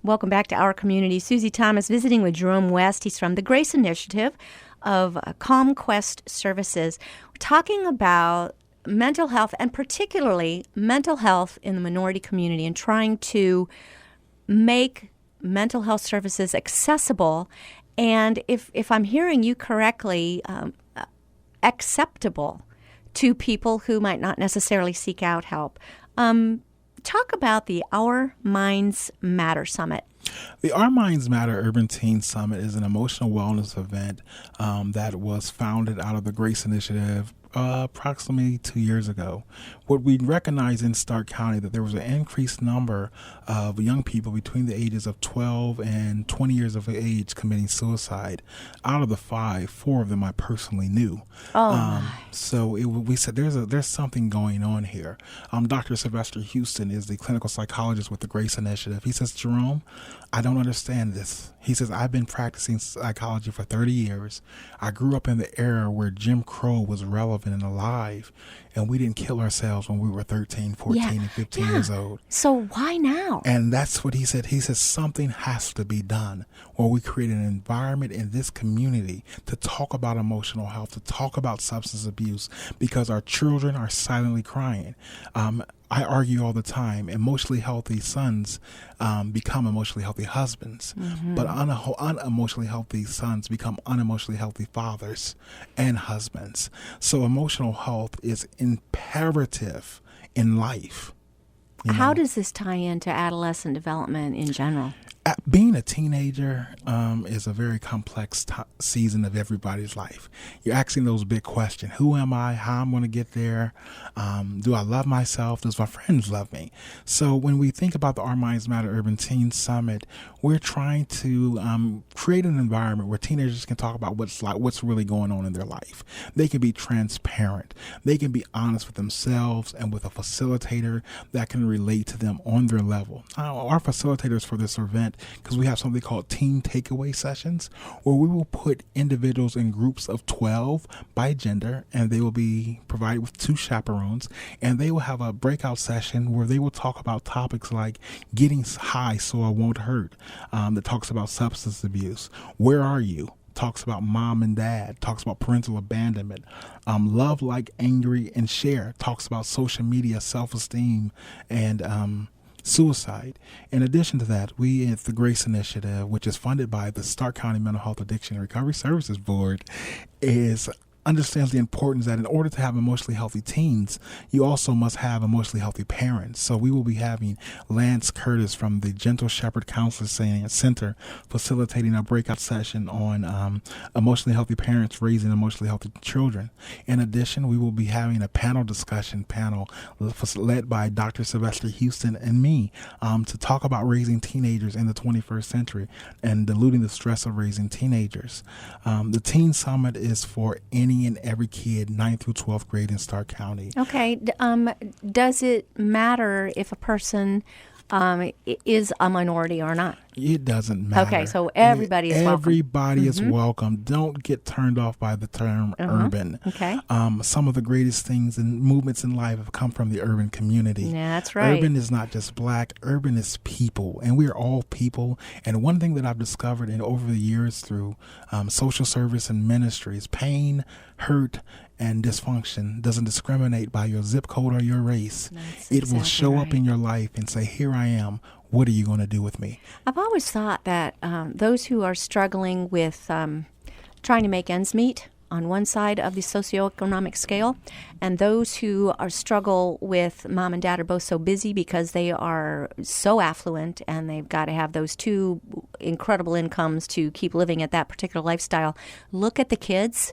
Welcome back to Our Community. Susie Thomas visiting with Jerome West. He's from the Grace Initiative of Calm Quest Services. We're talking about mental health, and particularly mental health in the minority community, and trying to make mental health services accessible and, if I'm hearing you correctly, acceptable to people who might not necessarily seek out help. Talk about the Our Minds Matter Summit. The Our Minds Matter Urban Teen Summit is an emotional wellness event that was founded out of the Grace Initiative approximately 2 years ago. What we recognized in Stark County that there was an increased number of young people between the ages of 12 and 20 years of age committing suicide. Out of the 4 of them I personally knew. So we said there's something going on here. Dr. Sylvester Houston is the clinical psychologist with the Grace Initiative. He says, Jerome, I don't understand this. He says, I've been practicing psychology for 30 years. I grew up in the era where Jim Crow was relevant and alive, and we didn't kill ourselves when we were 13, 14, and 15 years old. So why now? And that's what he said. He says something has to be done, or we create an environment in this community to talk about emotional health, to talk about substance abuse, because our children are silently crying. I argue all the time, emotionally healthy sons become emotionally healthy husbands, but unemotionally healthy sons become unemotionally healthy fathers and husbands. So emotional health is imperative in life. How does this tie into adolescent development in general? Being a teenager is a very complex season of everybody's life. You're asking those big questions. Who am I? How I'm going to get there? Do I love myself? Does my friends love me? So when we think about the Our Minds Matter Urban Teen Summit, we're trying to create an environment where teenagers can talk about what's really going on in their life. They can be transparent. They can be honest with themselves and with a facilitator that can relate to them on their level. Our facilitators for this event, because we have something called teen takeaway sessions, where we will put individuals in groups of 12 by gender, and they will be provided with 2 chaperones, and they will have a breakout session where they will talk about topics like getting high so I won't hurt, that talks about substance abuse. Where are you? Talks about mom and dad, talks about parental abandonment. Love Like Angry and Share talks about social media, self-esteem, and suicide. In addition to that, we at the Grace Initiative, which is funded by the Stark County Mental Health Addiction and Recovery Services Board, understands the importance that in order to have emotionally healthy teens, you also must have emotionally healthy parents. So we will be having Lance Curtis from the Gentle Shepherd Counseling Center facilitating a breakout session on emotionally healthy parents raising emotionally healthy children. In addition, we will be having a discussion panel led by Dr. Sylvester Houston and me to talk about raising teenagers in the 21st century and diluting the stress of raising teenagers. The Teen Summit is for any and every kid, 9th through 12th grade in Stark County. Okay. Does it matter if a person is a minority or not? It doesn't matter. Okay, so everybody is welcome. Everybody is welcome. Don't get turned off by the term urban. Okay. Some of the greatest things and movements in life have come from the urban community. Yeah, that's right. Urban is not just black. Urban is people, and we are all people. And one thing that I've discovered over the years through social service and ministry is pain, hurt, and dysfunction doesn't discriminate by your zip code or your race. It will show up in your life and say, here I am. What are you going to do with me? I've always thought that those who are struggling with trying to make ends meet on one side of the socioeconomic scale, and those who struggle with mom and dad are both so busy because they are so affluent and they've got to have those 2 incredible incomes to keep living at that particular lifestyle. Look at the kids.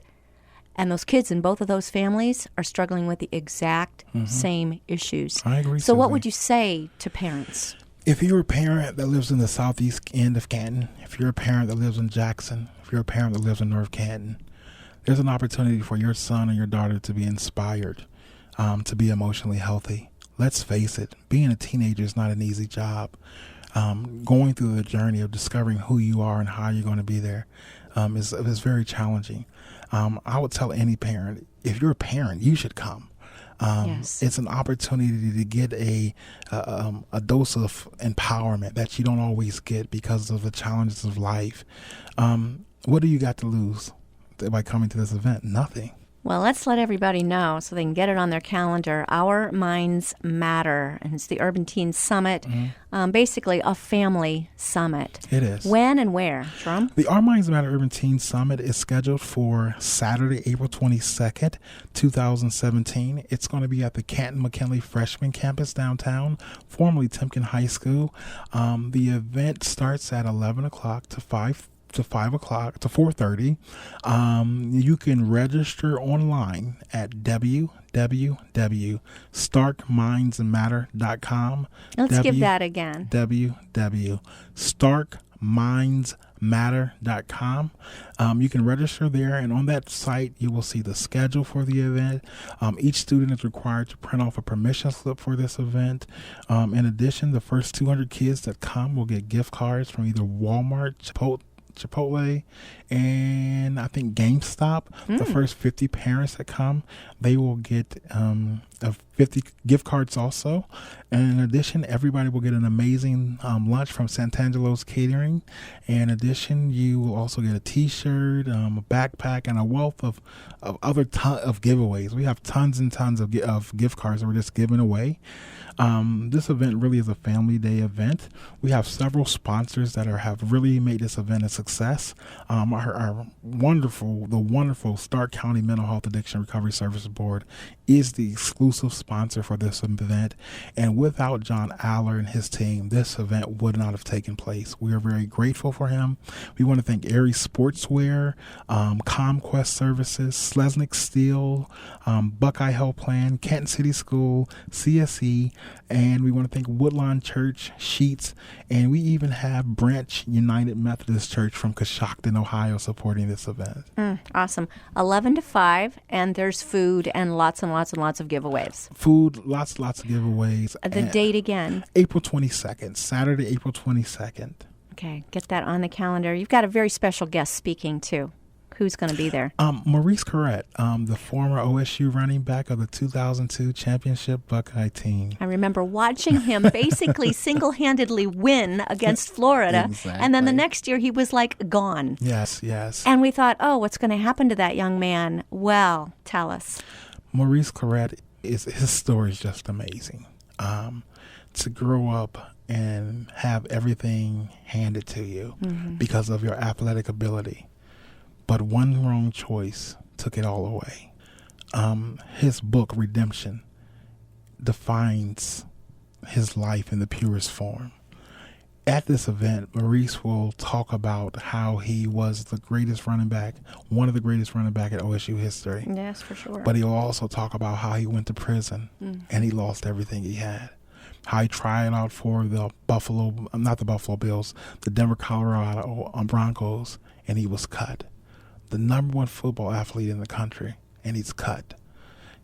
And those kids in both of those families are struggling with the exact same issues. I agree. So what would you say to parents? If you're a parent that lives in the southeast end of Canton, if you're a parent that lives in Jackson, if you're a parent that lives in North Canton, there's an opportunity for your son or your daughter to be inspired, to be emotionally healthy. Let's face it, being a teenager is not an easy job. Going through the journey of discovering who you are and how you're going to be there is very challenging. I would tell any parent, if you're a parent, you should come. Yes. It's an opportunity to get a dose of empowerment that you don't always get because of the challenges of life. What do you got to lose by coming to this event? Nothing. Well, let's let everybody know so they can get it on their calendar. Our Minds Matter, and it's the Urban Teen Summit, basically a family summit. It is. When and where, Jerome? The Our Minds Matter Urban Teen Summit is scheduled for Saturday, April 22nd, 2017. It's going to be at the Canton McKinley Freshman Campus downtown, formerly Timken High School. The event starts at 11 o'clock to 4:30. You can register online at www.starkmindsmatter.com. Let's give that again. www.starkmindsmatter.com. You can register there, and on that site you will see the schedule for the event. Each student is required to print off a permission slip for this event. In addition, the first 200 kids that come will get gift cards from either Walmart, Chipotle, and I think GameStop. The first 50 parents that come, they will get 50 gift cards also. And in addition, everybody will get an amazing lunch from Sant'Angelo's Catering. And in addition, you will also get a T-shirt, a backpack, and a wealth of other of giveaways. We have tons and tons of gift cards that we're just giving away. This event really is a family day event. We have several sponsors that have really made this event a success. Our wonderful Stark County Mental Health Addiction Recovery Services Board is the exclusive sponsor for this event. And without John Aller and his team, this event would not have taken place. We are very grateful for him. We want to thank Aries Sportswear, ComQuest Services, Slesnick Steel, Buckeye Health Plan, Canton City School, CSE, and we want to thank Woodlawn Church, Sheets, and we even have Branch United Methodist Church from Coshocton, Ohio, supporting this event. Awesome. 11 to 5, and there's food and lots and lots and lots of giveaways. Food, lots of giveaways. The date again? April 22nd, Saturday, April 22nd. Okay, get that on the calendar. You've got a very special guest speaking, too. Who's going to be there? Maurice Corrett, the former OSU running back of the 2002 championship Buckeye team. I remember watching him basically single-handedly win against Florida. Exactly. And then the next year he was like gone. Yes. And we thought, oh, what's going to happen to that young man? Well, tell us. Maurice Corrett, his story is just amazing. To grow up and have everything handed to you because of your athletic ability. But one wrong choice took it all away. His book, Redemption, defines his life in the purest form. At this event, Maurice will talk about how he was the greatest running back, one of the greatest running back in OSU history. Yes, for sure. But he'll also talk about how he went to prison and he lost everything he had. How he tried out for the Denver, Colorado Broncos, and he was cut. The number one football athlete in the country, and he's cut.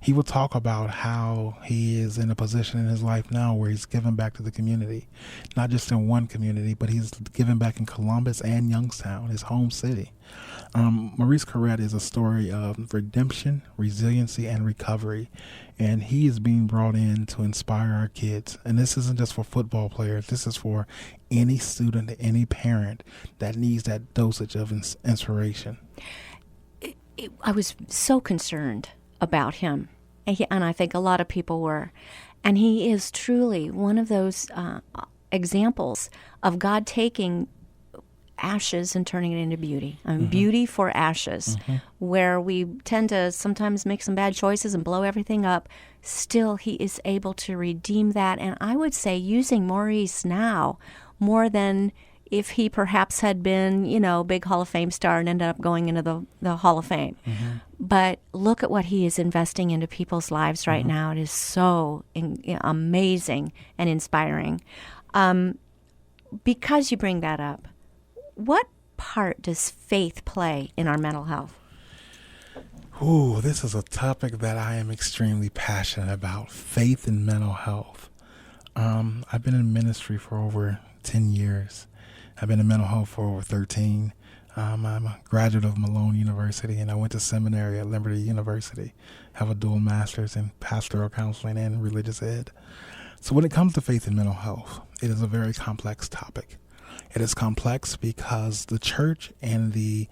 He will talk about how he is in a position in his life now where he's giving back to the community, not just in one community, but he's giving back in Columbus and Youngstown, his home city. Maurice Corrett is a story of redemption, resiliency, and recovery, and he is being brought in to inspire our kids. And this isn't just for football players. This is for any student, any parent that needs that dosage of inspiration. I was so concerned about him, and I think a lot of people were. And he is truly one of those examples of God taking ashes and turning it into beauty. Beauty for ashes, where we tend to sometimes make some bad choices and blow everything up. Still, he is able to redeem that. And I would say using Maurice now more than if he perhaps had been, big Hall of Fame star and ended up going into the Hall of Fame. But look at what he is investing into people's lives right now. It is so amazing and inspiring. Because you bring that up, what part does faith play in our mental health? Ooh, this is a topic that I am extremely passionate about, faith and mental health. I've been in ministry for over 10 years. I've been in mental health for over 13. I'm a graduate of Malone University, and I went to seminary at Liberty University. Have a dual master's in pastoral counseling and religious ed. So when it comes to faith and mental health, it is a very complex topic. It is complex because the church and the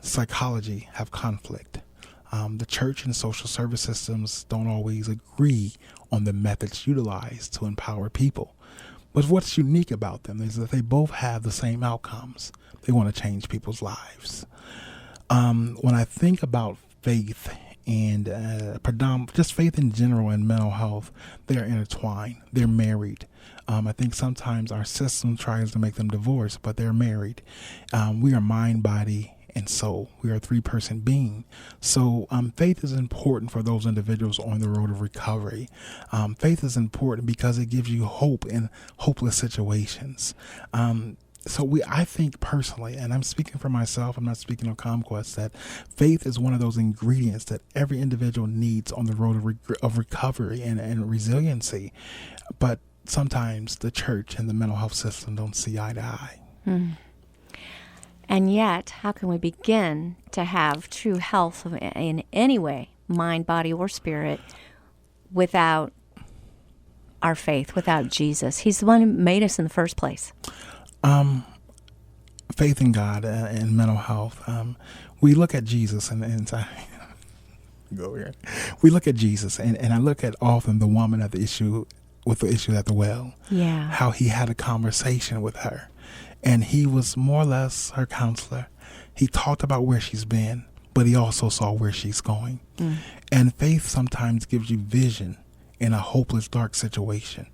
psychology have conflict. The church and social service systems don't always agree on the methods utilized to empower people. But what's unique about them is that they both have the same outcomes. They want to change people's lives. When I think about faith and just faith in general and mental health, they're intertwined. They're married. I think sometimes our system tries to make them divorced, but they're married. We are mind, body, and soul. We are a 3-person being. So faith is important for those individuals on the road of recovery. Faith is important because it gives you hope in hopeless situations. I think personally, and I'm speaking for myself, I'm not speaking on ComQuest, that faith is one of those ingredients that every individual needs on the road of recovery and resiliency. But sometimes the church and the mental health system don't see eye to eye. Mm. And yet, how can we begin to have true health in any way, mind, body, or spirit, without our faith, without Jesus? He's the one who made us in the first place. Faith in God and mental health. We look at Jesus and go here. We look at Jesus and I look at often the woman at the issue at the well. Yeah. How he had a conversation with her. And he was more or less her counselor. He talked about where she's been, but he also saw where she's going. Mm. And faith sometimes gives you vision in a hopeless, dark situation.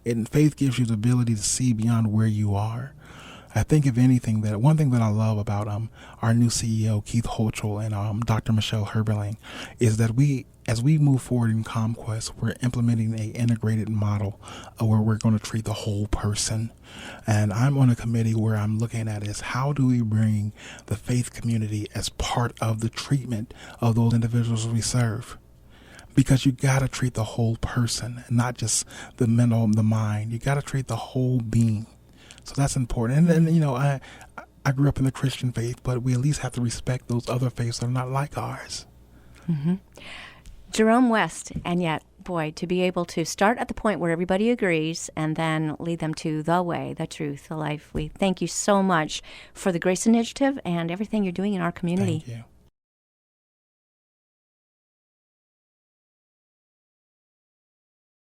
And faith gives you the ability to see beyond where you are. I think, if anything, that one thing that I love about our new CEO, Keith Holtrell, and Dr. Michelle Herberling, is that as we move forward in ComQuest, we're implementing an integrated model where we're going to treat the whole person. And I'm on a committee where I'm looking at is how do we bring the faith community as part of the treatment of those individuals we serve? Because you got to treat the whole person, not just the mental, the mind. You got to treat the whole being. So that's important. And then, I grew up in the Christian faith, but we at least have to respect those other faiths that are not like ours. Mm-hmm. Jerome West, and yet, boy, to be able to start at the point where everybody agrees and then lead them to the way, the truth, the life. We thank you so much for the Grace Initiative and everything you're doing in our community. Thank you.